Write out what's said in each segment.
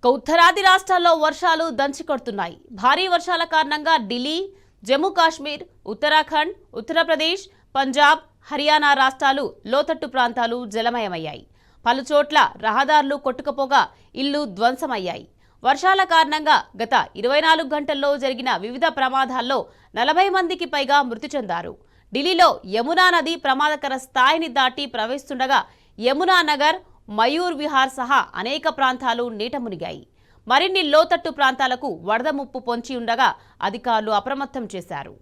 ఉత్తరాది రాష్ట్రాల్లో వర్షాలు దంచికొడుతున్నాయి. భారీ వర్షాల కారణంగా ఢిల్లీ, జమ్మూ కాశ్మీర్, ఉత్తరాఖండ్, ఉత్తరప్రదేశ్, పంజాబ్, హర్యానా రాష్ట్రాలు లోతట్టు ప్రాంతాలు జలమయమయ్యాయి. పలుచోట్ల రహదారులు కొట్టుకుపోగా ఇళ్లు ధ్వంసమయ్యాయి. వర్షాల కారణంగా గత 24 గంటల్లో జరిగిన వివిధ ప్రమాదాల్లో 40 మందికి పైగా మృతి చెందారు. ఢిల్లీలో యమునా నది ప్రమాదకర స్థాయిని దాటి ప్రవహిస్తుండగా యమునా నగర్, మయూర్ విహార్ సహా అనేక ప్రాంతాలు నీట మునిగాయి. మరిన్ని లోతట్టు ప్రాంతాలకు వరద ముప్పు పొంచి ఉండగా అధికారులు అప్రమత్తం చేశారు.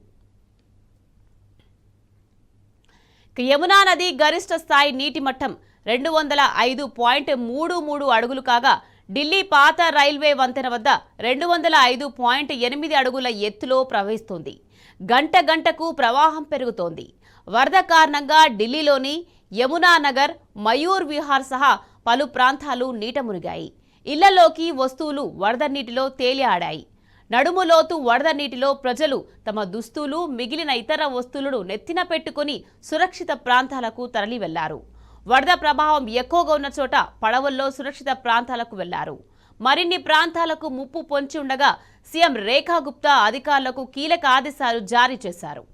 యమునా నది గరిష్ట స్థాయి నీటి మట్టం 205.33 అడుగులు కాగా ఢిల్లీ పాత రైల్వే వంతెన వద్ద 205.8 అడుగుల ఎత్తులో ప్రవహిస్తోంది. గంట గంటకు ప్రవాహం పెరుగుతోంది. వరద కారణంగా ఢిల్లీలోని యమునా నగర్, మయూర్ విహార్ సహా పలు ప్రాంతాలు నీట మునిగాయి. ఇళ్లలోకి వస్తువులు వరద నీటిలో తేలి ఆడాయి. నడుములోతు వరద నీటిలో ప్రజలు తమ దుస్తులు, మిగిలిన ఇతర వస్తువులను నెత్తిన పెట్టుకుని సురక్షిత ప్రాంతాలకు తరలి వెళ్లారు. వరద ప్రభావం ఎక్కువగా ఉన్న చోట పడవల్లో సురక్షిత ప్రాంతాలకు వెళ్లారు. మరిన్ని ప్రాంతాలకు ముప్పు పొంచి ఉండగా సీఎం రేఖా గుప్తా అధికారులకు కీలక ఆదేశాలు జారీ చేశారు.